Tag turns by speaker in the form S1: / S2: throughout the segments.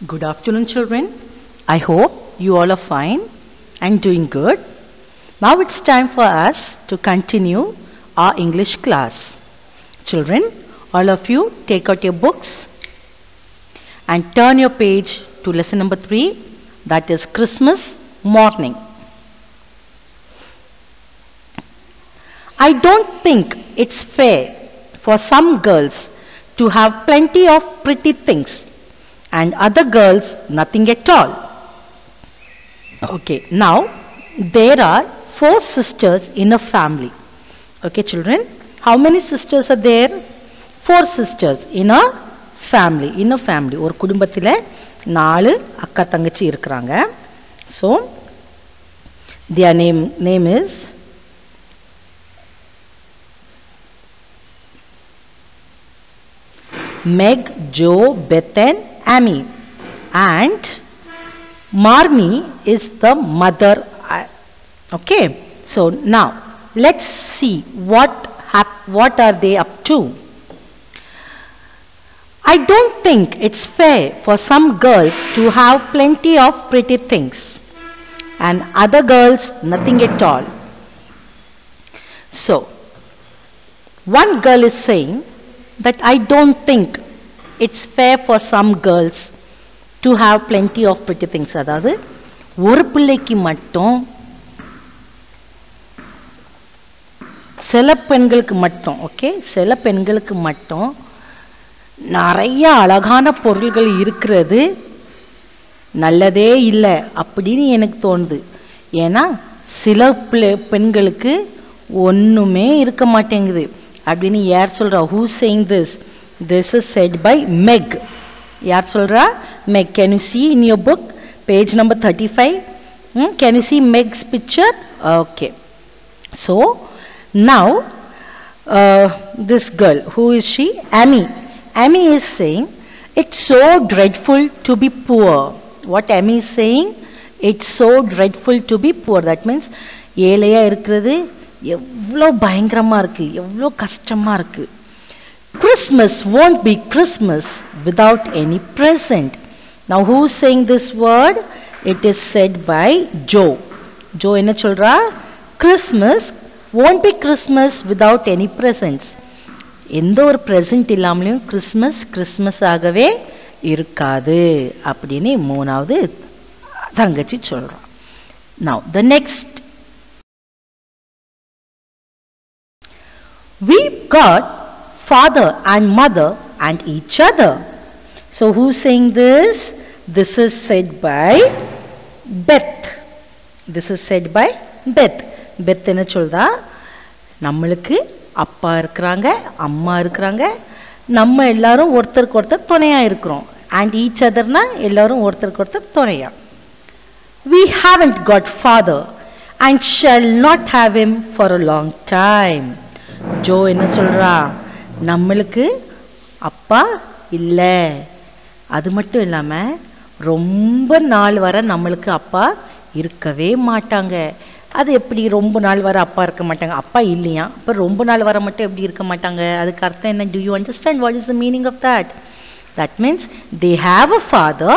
S1: Good afternoon, children. I hope you all are fine and doing good. Now it's time for us to continue our English class. Children, all of you take out your books and turn your page to lesson number 3, that is Christmas morning. I don't think it's fair for some girls to have plenty of pretty things and other girls nothing at all. Okay, now there are 4 sisters in a family. Okay, children, how many sisters are there? 4 sisters in a family. In a family, ஒரு குடும்பத்திலே 4 அக்கா தங்கச்சி இருக்காங்க. So their name is Meg, Joe, Beth and Amy, and Marmee is the mother. Okay, so now let's see what are they up to. I don't think it's fair for some girls to have plenty of pretty things and other girls nothing at all. So one girl is saying that I don't think it's fair for some girls to have plenty of pretty things. அதாவது ஒரு பிள்ளைக்கு மட்டும் சில பெண்களுக்கு மட்டும் okay சில பெண்களுக்கு மட்டும் நிறைய அழகான பொருள்கள் இருக்கிறது நல்லதே இல்லை அப்படின்னு எனக்கு தோணுது. ஏன்னா சில பெண்களுக்கு ஒண்ணுமே இருக்க மாட்டேங்குது அப்படின்னு யார் சொல்றா? Who is saying this? This is said by Meg. யார் சொல்றா? Meg. Can you see in your book page number 35? Can you see Meg's picture? Okay. So now this girl, who is she? Amy. Amy is saying it's so dreadful to be poor. What Amy is saying? It's so dreadful to be poor. That means ஏழையா இருக்கிறது எவ்வளோ பயங்கரமா இருக்கு, எவ்வளோ கஷ்டமா இருக்கு. Christmas won't be Christmas without any present. Now who is saying this word? It is said by Joe. Joe என்ன சொல்றா? Christmas won't be Christmas without any presents. எந்த ஒரு present இல்லாமலும் கிறிஸ்மஸ் ஆகவே இருக்காது அப்படின்னு மூணாவது தங்கச்சி சொல்றா. Now the next, we've got father and mother and each other. So who's saying this? This is said by Beth. This is said by Beth. Beth என்ன சொல்றா? நம்மளுக்கு அப்பா இருக்கிறாங்க, அம்மா இருக்கிறாங்க, நம்ம எல்லாரும் ஒருத்தருக்கு ஒருத்தர் துணையா இருக்கிறோம். and each otherனா எல்லாரும் ஒருத்தருக்கு ஒருத்தர் துணையா. We haven't got father and shall not have him for a long time. Joe என்ன சொல்றா? நம்மளுக்கு அப்பா இல்ல, அது மட்டும் இல்லாம ரொம்ப நாள் வரை நம்மளுக்கு அப்பா இருக்கவே மாட்டாங்க. அது எப்படி ரொம்ப நாள் வரை அப்பா இருக்க மாட்டாங்க? அப்பா இல்லையா, அப்ப ரொம்ப நாள் வரை மட்டும் எப்படி இருக்க மாட்டாங்க? அதுக்கு அர்த்தம் என்ன? Do you understand what is the meaning of that? That means they have a father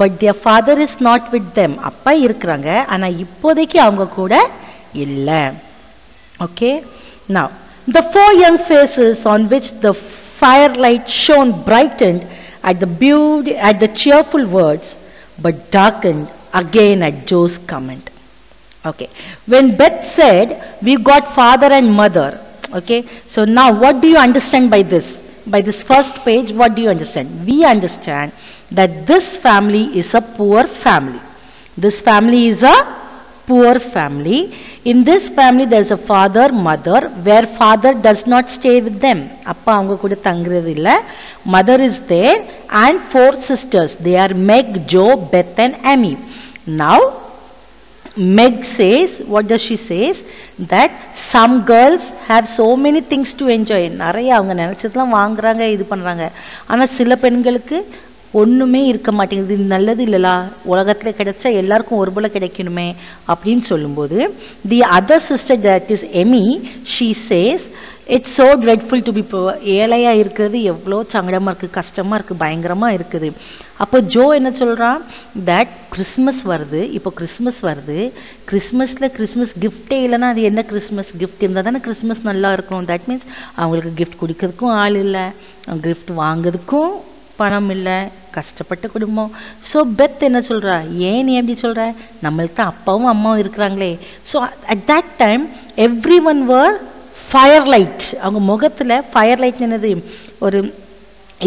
S1: but their father is not with them. அப்பா இருக்கிறாங்க, ஆனா இப்போதைக்கு அவங்க கூட இல்ல. Okay, now the 4 young faces on which the firelight shone brightened at the cheerful words but darkened again at Joe's comment. Okay, when Beth said we got father and mother, okay, so now what do you understand by this? By this first page, what do you understand? We understand that this family is a poor family. This family is a poor family. In this family there is a father, mother, where father does not stay with them. அப்பா அவங்க கூட தங்குறது இல்ல. Mother is there and 4 sisters. They are Meg, Joe, Beth and Amy. Now Meg says, what does she says? That some girls have so many things to enjoy. நிறைய அவங்க நினைச்சதெல்லாம் வாங்குறாங்க, இது பண்றாங்க. ஆனா சில பெண்களுக்கு ஒண்ணுமே இருக்க மாட்டேங்குது. இது நல்லது இல்லலா, உலகத்துல கிடைச்சா எல்லாருக்கும் ஒரு போல கிடைக்கணுமே அப்படின்னு சொல்லும்போது the other sister, that is Amy, she says it's so dreadful to be poor. ஏழையாக இருக்கிறது எவ்வளோ சங்கடமாக இருக்குது, கஷ்டமாக இருக்குது, பயங்கரமாக இருக்குது. அப்போ ஜோ என்ன சொல்கிறான், தட் கிறிஸ்மஸ் வருது, இப்போ கிறிஸ்மஸ் வருது, கிறிஸ்மஸில் கிறிஸ்மஸ் கிஃப்டே இல்லைன்னா அது என்ன கிறிஸ்மஸ்? கிஃப்ட் இருந்தால் தானே கிறிஸ்மஸ் நல்லா இருக்கும். தட் மீன்ஸ் அவங்களுக்கு கிஃப்ட் கொடுக்கறதுக்கும் ஆள் இல்லை, கிஃப்ட் வாங்குறதுக்கும் பணம் இல்லை, கஷ்டப்பட்ட குடும்பம். ஸோ பெத் என்ன சொல்கிறா, ஏன் நீ எப்படி சொல்கிற, நம்மளுக்கு தான் அப்பாவும் அம்மாவும் இருக்கிறாங்களே. So at that time everyone were firelight. அவங்க முகத்தில் ஃபயர்லைட் என்னது, ஒரு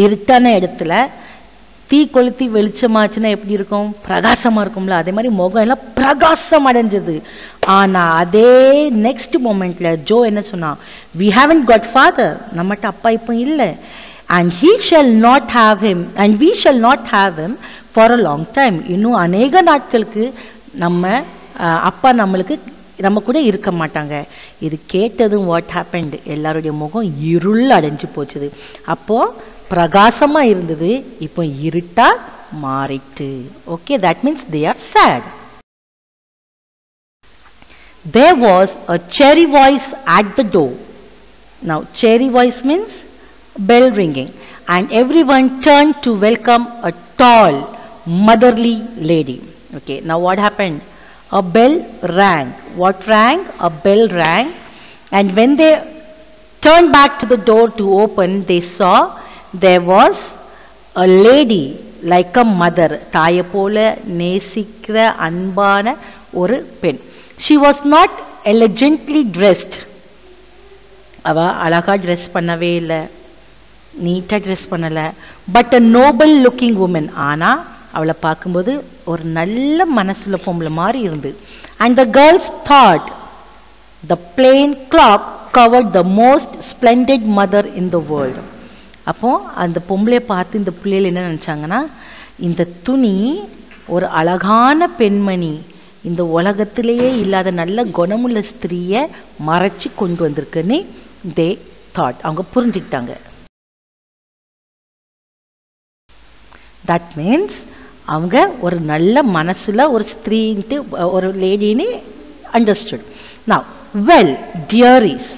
S1: இருட்டான இடத்துல தீ கொளுத்தி வெளிச்சமாச்சுன்னா எப்படி இருக்கும், பிரகாசமாக இருக்கும்ல, அதே மாதிரி முகம் எல்லாம் பிரகாசம் அடைஞ்சது. ஆனால் அதே நெக்ஸ்ட் மொமெண்ட்ல ஜோ என்ன சொன்னா, வி ஹேவன்ட் காட் ஃபாதர், நம்மகிட்ட அப்பா இப்போ இல்லை, and he shall not have him and we shall not have him for a long time. இன்னும் அநேக நாட்களுக்கு நம்ம அப்பா நம்மளுக்கு நம்ம கூட இருக்க மாட்டாங்க. இது கேட்டதும் வாட் ஹேப்பன்ட், எல்லாருடைய முகம் இருள் அடைஞ்சு போச்சுது. அப்போ பிரகாசமா இருந்தது, இப்போ இருட்டா மாறிட்டு. Okay, that means they are sad. There was a cheery voice at the door. Now cheery voice means bell ringing, and everyone turned to welcome a tall motherly lady. Okay, now what happened, a bell rang. What rang? A bell rang, and when they turned back to the door to open, they saw there was a lady like a mother. தாயை போல நேசிக்கிற அன்பான ஒரு பெண். She was not elegantly dressed. அவ அழகா dress பண்ணவே இல்லை, நீட்டாக ட்ரெஸ் பண்ணலை. But a noble looking woman. ஆனால் அவளை பார்க்கும்போது ஒரு நல்ல மனசுல பொம்பளை மாதிரி இருந்து. And the girls thought the plain cloak covered the most splendid mother in the world. அப்போ அந்த பொம்பளையை பார்த்து இந்த பிள்ளைகள் என்ன நினச்சாங்கன்னா, இந்த துணி ஒரு அழகான பெண்மணி, இந்த உலகத்திலேயே இல்லாத நல்ல குணமுள்ள ஸ்திரீயை மறைச்சி கொண்டு வந்திருக்குன்னு தே தாட், அவங்க புரிஞ்சுக்கிட்டாங்க. தட் மீன்ஸ் அவங்க ஒரு நல்ல மனசுல ஒரு ஸ்திரீன்ட்டு ஒரு லேடின்னு understood. Now well dearies,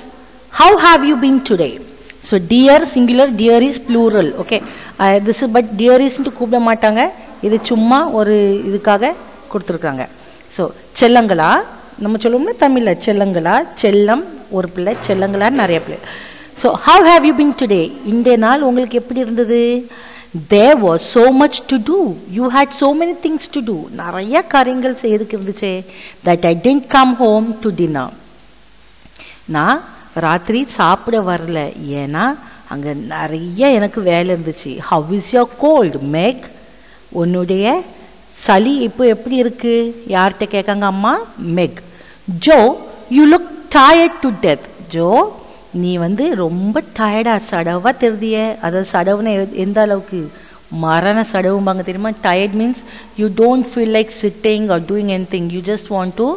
S1: how have you been today? So dear singular, dear is plural. Okay, this but டியரிஸ்ன்ட்டு கூப்பிட மாட்டாங்க, இது சும்மா ஒரு இதுக்காக கொடுத்துருக்காங்க. ஸோ செல்லங்களா நம்ம சொல்லுவோம்னா தமிழில் செல்லங்களா, செல்லம் ஒரு பிள்ளை, செல்லங்களான்னு நிறைய பிள்ளை. So how have you been today, இன்றைய நாள் உங்களுக்கு எப்படி இருந்தது? There was so much to do. You had so many things to do. நிறைய காரியங்கள் செய்யறதுக்கு இருந்துச்சே. That I didn't come home to dinner. நான் ராத்திரி சாப்பிட வரல, ஏன்னா அங்கே நிறைய எனக்கு வேலை இருந்துச்சு. How is your cold, Meg? உன்னுடைய சளி இப்போ எப்படி இருக்கு? யார்கிட்ட கேட்காங்க அம்மா? Meg. Joe, you look tired to death. Joe, நீ ரொம்ப டயர்டா சடவா தெரிதிய. அதாவது சடவுன்னு எந்த அளவுக்கு, மரண சடவும்பாங்க தெரியுமா? Tired means you don't feel like sitting or doing anything, you just want to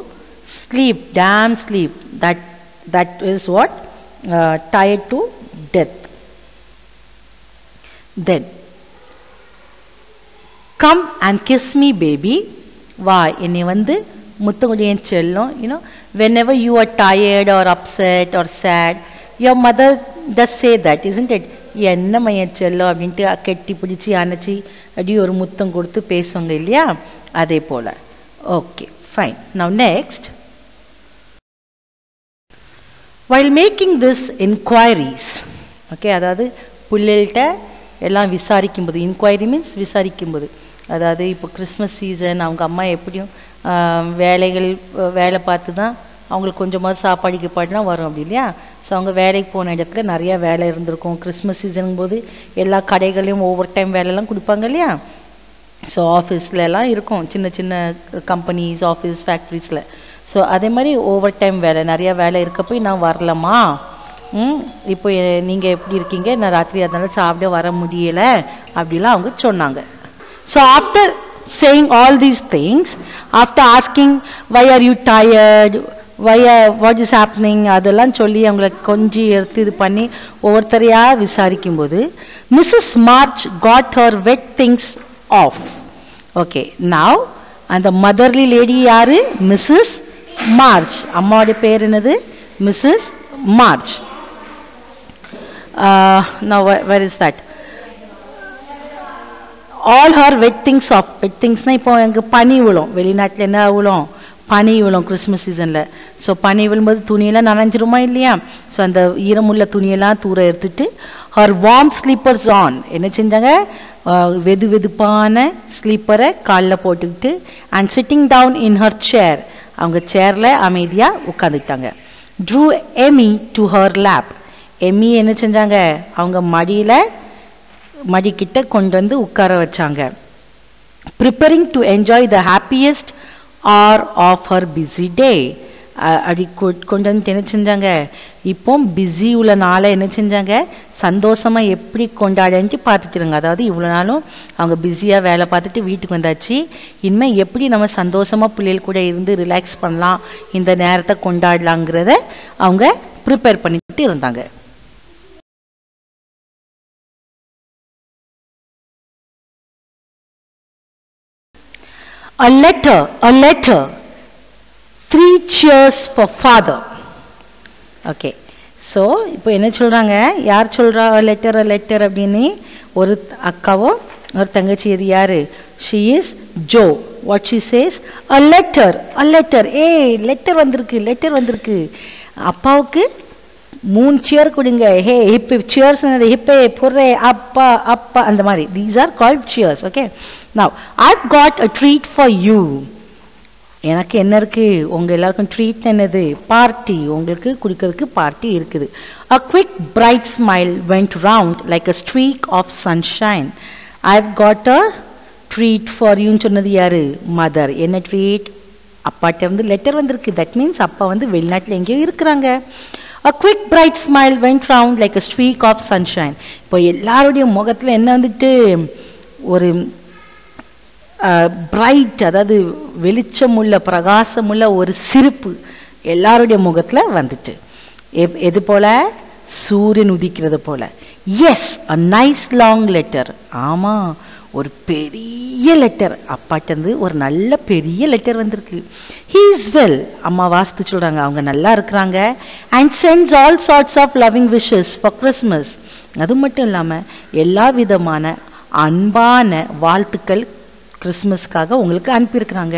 S1: sleep, damn sleep. That is what tired to death. Then come and kiss me baby, வா என்னை முத்தமுடிய செல்லும். You know whenever you are tired or upset or sad, your mother does say that, isn't it? என்ன மையன் செல்லும் அப்படின்ட்டு கெட்டி பிடிச்சி அணைச்சி அப்படி ஒரு முத்தம் கொடுத்து பேசுவாங்க இல்லையா, அதே போல. Okay fine. Now next, while making this inquiries, okay, அதாவது பிள்ளைகள்கிட்ட எல்லாம் விசாரிக்கும்போது, இன்கொயரி மீன்ஸ் விசாரிக்கும்போது, அதாவது இப்போ கிறிஸ்மஸ் சீசன், அவங்க அம்மா எப்படியும் வேலை பார்த்து தான் அவங்களுக்கு கொஞ்சமாவது சாப்பாடு கிப்பாடுனா வரும் அப்படி இல்லையா. ஸோ அவங்க வேலைக்கு போன இடத்துல நிறையா வேலை இருந்திருக்கும். கிறிஸ்மஸ் சீசனுங்கும் போது எல்லா கடைகளையும் ஓவர் டைம் வேலைலாம் கொடுப்பாங்க இல்லையா. ஸோ ஆஃபீஸ்லலாம் இருக்கும், சின்ன சின்ன கம்பெனிஸ், ஆஃபீஸ், ஃபேக்ட்ரிஸில். ஸோ அதே மாதிரி ஓவர் டைம் வேலை நிறையா வேலை இருக்கப்போ நான் வரலாமா, இப்போ நீங்கள் எப்படி இருக்கீங்க, நான் ராத்திரி அதனால சாப்பிட வர முடியலை அப்படிலாம் அவங்க சொன்னாங்க. So after saying all these things, after asking why are you tired, what is happening, அதெல்லாம் சொல்லி அவங்கள கொஞ்சி எடுத்து இது பண்ணி ஒவ்வொருத்தரையா விசாரிக்கும்போது Mrs March got her wet things off. Okay, now அந்த மதர்லி லேடி யாரு? Mrs March. அம்மாவோட பேர் என்னது? Mrs March. now where is that? All her wet things off. Wet things na ipo enga pani vilum velinaatla enna vilum pani vilum Christmas season la. So pani vilumbodhu thuniyela nananjiruma illaya, so and ஈரமுள்ள துணியெல்லாம் தூர எடுத்துட்டு her warm slippers on, என்ன செஞ்சாங்க, வெது வெதுப்பான ஸ்லீப்பரை கால்ல போட்டுக்கிட்டு and sitting down in her chair, அவங்க சேர்ல அமைதியா உட்கார்ந்துட்டாங்க. Drew Emmy to her lap. Emmy என்ன செஞ்சாங்க, அவங்க மடிக்கிட்ட கொண்டு வந்து உட்கார வச்சாங்க. Preparing to enjoy the happiest hour of her busy day. அப்படி கொண்டு வந்து என்ன செஞ்சாங்க, இப்போ பிஸி உள்ள நாளை என்ன செஞ்சாங்க, சந்தோஷமா எப்படி கொண்டாடன்ட்டு பார்த்துட்டுருங்க. அதாவது இவ்வளோ நாளும் அவங்க பிஸியாக வேலை பார்த்துட்டு வீட்டுக்கு வந்தாச்சு, இனிமேல் எப்படி நம்ம சந்தோஷமாக பிள்ளைகள் கூட இருந்து ரிலாக்ஸ் பண்ணலாம், இந்த நேரத்தை கொண்டாடலாங்கிறத அவங்க ப்ரிப்பேர் பண்ணிட்டு இருந்தாங்க. A letter. 3 cheers for father. Okay. So, இப்போ என்ன சொல்றாங்க, யார் சொல்றா a letter அப்படின்னு, ஒரு அக்காவோ ஒரு தங்கச்சி, இது யாரு, she is Joe. What she says, a letter. Letter வந்திருக்கு. அப்பாவுக்கு 3 சேர் கொடுங்க. ஹே ஹிப் cheers, ஹிப்பே புர்ரே அப்பா அந்த மாதிரி. These are called cheers. Okay. Now, I've got a treat for you. எனக்கு என்ன இருக்கு, உங்க எல்லாருக்கும் ட்ரீட் என்னது, பார்ட்டி, உங்களுக்கு குடிக்கிறதுக்கு பார்ட்டி இருக்குது. A quick bright smile went round like a streak of sunshine. I've got a treat for you சொன்னது யாரு, மதர். என்ன ட்ரீட், அப்பாட்ட இருந்து லெட்டர் வந்திருக்கு. தட் மீன்ஸ் அப்பா வந்து வெளிநாட்டில் எங்கேயோ இருக்கிறாங்க. A quick bright smile went round like a streak of sunshine. இப்போ எல்லாருடைய முகத்துல என்ன வந்துட்டு, ஒரு பிரைட், அதாவது வெளிச்சமுள்ள பிரகாசமுள்ள ஒரு சிரிப்பு எல்லாருடைய முகத்துல வந்துட்டு. எது போல, சூரியன் உதிக்கிறது போல. Yes, a nice long letter. ஆமா, ஒரு பெரிய லெட்டர், அப்பாட்ட இருந்து ஒரு நல்ல பெரிய லெட்டர் வந்திருக்கு. he is well. அம்மா வாசித்து சொல்றாங்க, அவங்க நல்லா இருக்கிறாங்க. and sends all sorts of loving wishes for Christmas. அது மட்டும் இல்லாம எல்லா விதமான அன்பான வாழ்த்துக்கள் கிறிஸ்மஸ்க்காக உங்களுக்கு அனுப்பியிருக்கிறாங்க.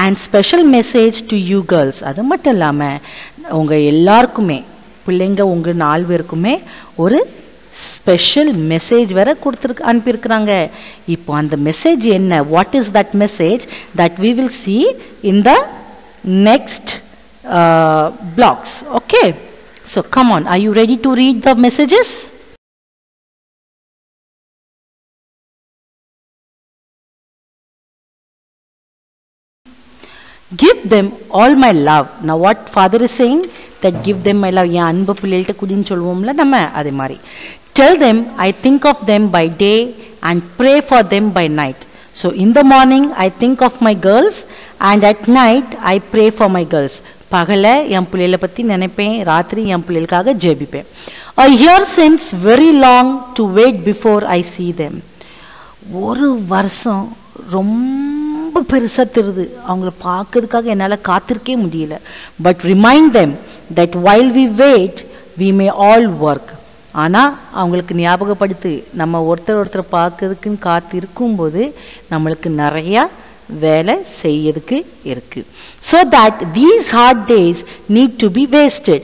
S1: And special message to you girls. அது மட்டும் இல்லாமல் உங்கள் எல்லாருக்குமே, பிள்ளைங்க உங்கள் 4 பேருக்குமே ஒரு ஸ்பெஷல் மெசேஜ் வேற அனுப்பியிருக்கிறாங்க. இப்போ அந்த மெசேஜ் என்ன, what is that message, that we will see in the next blocks. Okay, so come on, are you ready to read the messages? Give them all my love. Now what father is saying, that give them my love. ஏன் அன்பு பிள்ளைகிட்ட குடின்னு சொல்லுவோம்ல நம்ம, அதே மாதிரி. Tell them I think of them by day and pray for them by night. So in the morning I think of my girls and at night I pray for my girls. பகல என் பிள்ளைகளை பத்தி நினைப்பேன், ராத்திரி என் பிள்ளைகளுக்காக ஜெபிப்பேன். A year seems very long to wait before I see them. ஒரு வருஷம் ரொம்ப பெருசா தெரியுது, அவங்கள பார்க்கறதுக்காக என்னால காத்திருக்கவே முடியல. But remind them that while we wait we may all work. ஆனா அவங்களுக்கு ஞாபகப்படுத்து, நம்ம ஒருத்தர் பார்க்கறதுக்குன்னு காத்து இருக்கும்போது நம்மளுக்கு நிறைய வேலை செய்யறதுக்கு இருக்கு. so that these hard days need to be wasted.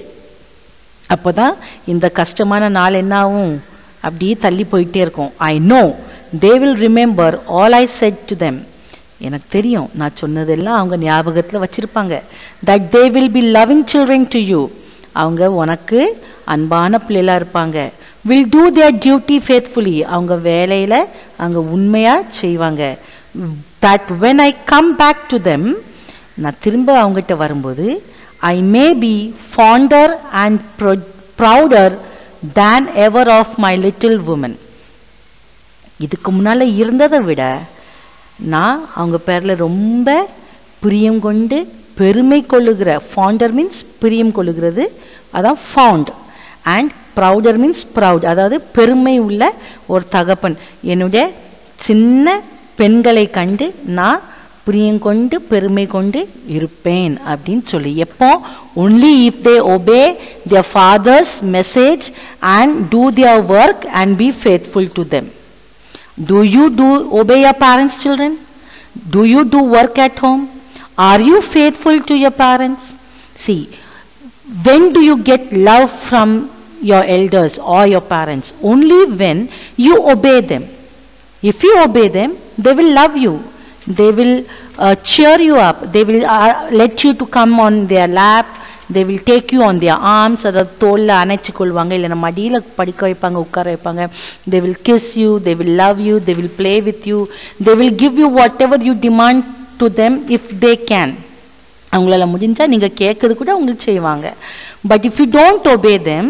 S1: அப்பதான் இந்த கஷ்டமான நாள் என்ன ஆகும், அப்படியே தள்ளி போயிட்டே இருக்கும். I know they will remember all I said to them. எனக்கு தெரியும், நான் சொன்னதெல்லாம் அவங்க ஞாபகத்தில் வச்சிருப்பாங்க. that they will be loving children to you. அவங்க உனக்கு அன்பான பிள்ளைகளா இருப்பாங்க. will do their duty faithfully. அவங்க வேலையில அவங்க உண்மையா செய்வாங்க. that when I come back to them, நான் திரும்ப அவங்ககிட்ட வரும்போது, I may be fonder and prouder than ever of my little woman. இதுக்கு முன்னால இருந்ததை விட நான் அவங்க பேர்ல ரொம்ப பிரியம் கொண்டு பெருமை கொள்ளுகிற, ஃபாண்டர் மீன்ஸ் பிரியம் கொள்ளுகிறது, அதான் found. And prouder means proud, அதாவது பெருமை உள்ள ஒரு தகப்பன். என்னுடைய சின்ன பெண்களை கண்டு நான் பிரியம் கொண்டு பெருமை கொண்டு இருப்பேன் அப்படின்னு சொல்லி. எப்போ? only if they obey their father's message and do their work and be faithful to them. Do you obey your parents, children? Do you do work at home? Are you faithful to your parents? See, when do you get love from your elders or your parents? Only when you obey them. If you obey them, they will love you. They will cheer you up. They will let you to come on their lap. They will take you on their arms. அதாவது தோல்ல அணைச்சு கொள்வாங்க, இல்லைன்னா மடியில படிக்க வைப்பாங்க, உட்கார வைப்பாங்க. They will kiss you. They will love you. They will play with you. They will give you whatever you demand to them if they can. அவங்களால முடிஞ்சா நீங்க கேட்கறது கூட உங்களுக்கு செய்வாங்க. But if you don't obey them,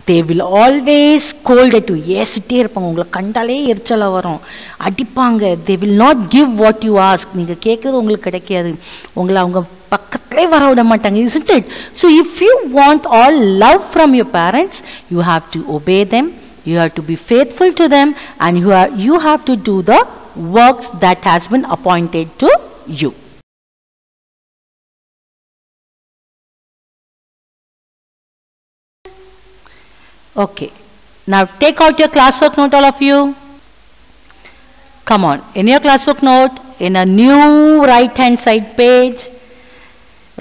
S1: they will always scold at you. ஏசிட்டே இருப்பாங்க, உங்களை கண்டாலே எரிச்சலா வரும், அடிப்பாங்க. They will not give what you ask. நீங்க கேட்கறது உங்களுக்கு கிடைக்காது, உங்களை அவங்க பக்கத்திலே வர விட மாட்டாங்க, isn't it? So if you want all love from your parents, you have to obey them, you have to be faithful to them, and you have to do the works that has been appointed to you. Okay, now take out your classwork note, all of you. Come on, in your classwork note, in a new right hand side page,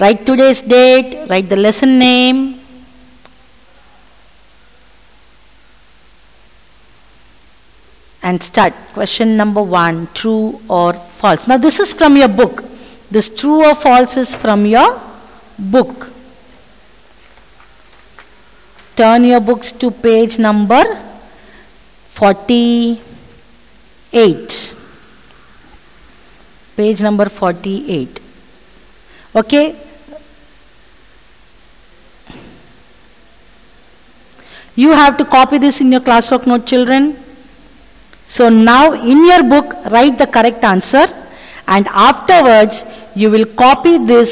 S1: write today's date, write the lesson name, and start. Question number 1, true or false. Now this is from your book. This true or false is from your book. Turn your books to page number 48. Page number 48. Okay. You have to copy this in your classwork note, children. So now in your book write the correct answer, and afterwards you will copy this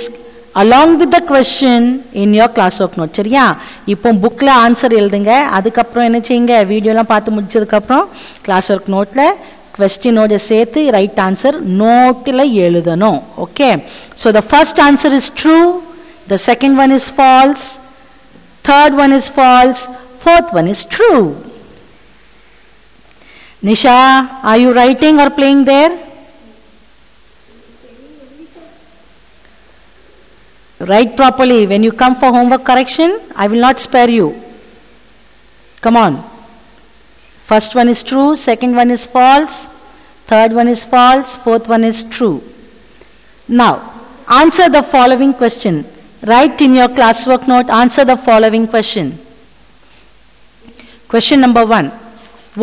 S1: along with the question in your classwork note. சரியா? இப்போ bookல answer எழுதுங்க, அதுக்கு அப்புறம் என்ன செய்யுங்க, வீடியோலாம் பார்த்து முடிச்சதுக்கு அப்புறம் classwork noteல question ஓட சேர்த்து right answer noteல எழுதணும். Okay? So the first answer is true, the second one is false, third one is false, fourth one is true. Nisha, are you writing or playing there? Write properly. When you come for homework correction, I will not spare you. Come on. First one is true, second one is false, third one is false, fourth one is true. Now, answer the following question. Write in your classwork note, answer the following question. Question number 1.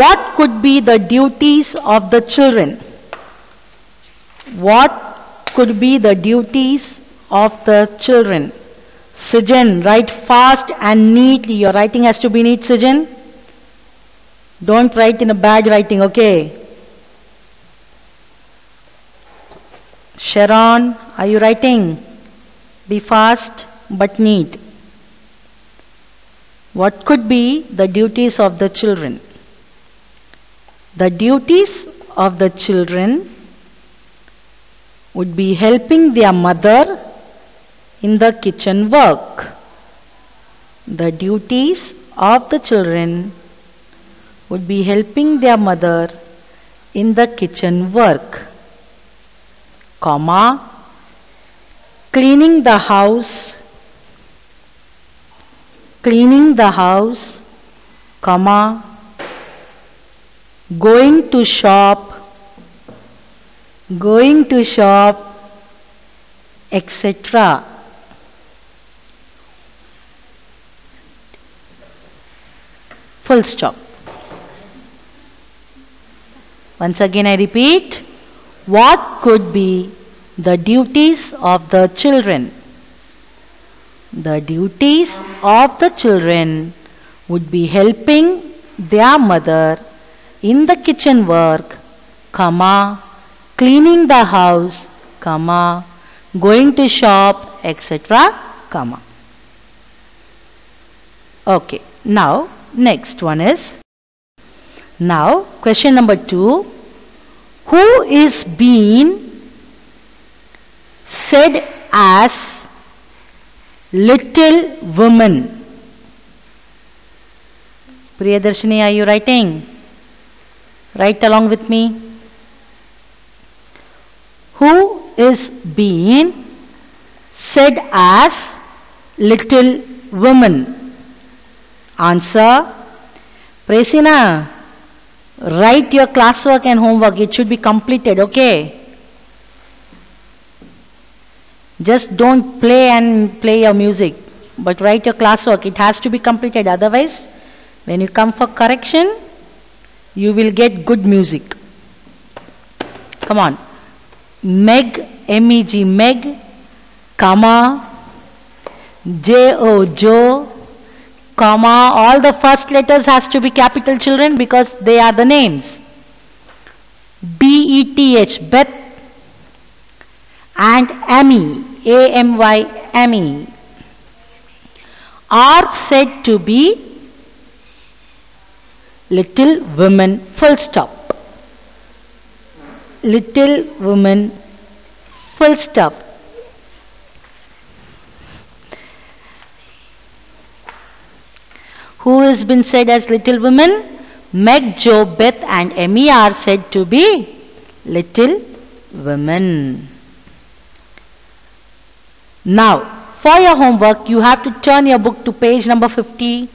S1: What could be the duties of the children? What could be the duties of the children? Sijan, write fast and neatly. Your writing has to be neat, Sijan. Don't write in a bad writing, okay? Sharon, are you writing? Be fast but neat. What could be the duties of the children? The duties of the children would be helping their mother in the kitchen work. The duties of the children would be helping their mother in the kitchen work, comma, cleaning the house, comma, going to shop, etc. Full stop. Once again I repeat, what could be the duties of the children? The duties of the children would be helping their mother in the kitchen work, comma, cleaning the house, comma, going to shop, etc., comma. Okay, now next one is, now question number 2, who is being said as little woman. Priyadarshini, are you writing? Write along with me. Who is being said as little woman? Answer. Presina, write your classwork and homework. It should be completed, okay? Just don't play your music, but write your classwork. It has to be completed. Otherwise, when you come for correction, you will get good music. Come on. Meg, M-E-G, Meg, comma, J-O, Joe, comma, all the first letters has to be capital, children, because they are the names. B-E-T-H, Beth, and Amy, A-M-Y, Amy, are said to be little women, full stop. Little women, full stop. Who has been said as little women? Meg, Joe, Beth and Emmy are said to be little women. Now, for your homework, you have to turn your book to page number 50.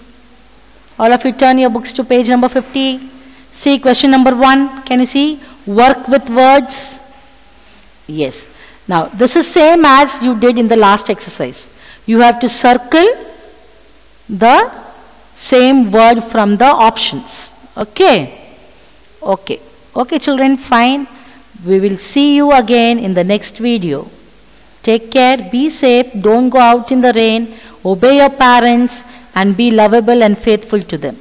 S1: All of you turn your books to page number 50. See question number 1. Can you see? Work with words. Yes. Now, this is same as you did in the last exercise. You have to circle the same word from the options. Okay? Okay. Okay, children, fine. We will see you again in the next video. Take care, be safe, don't go out in the rain, obey your parents and be lovable and faithful to them.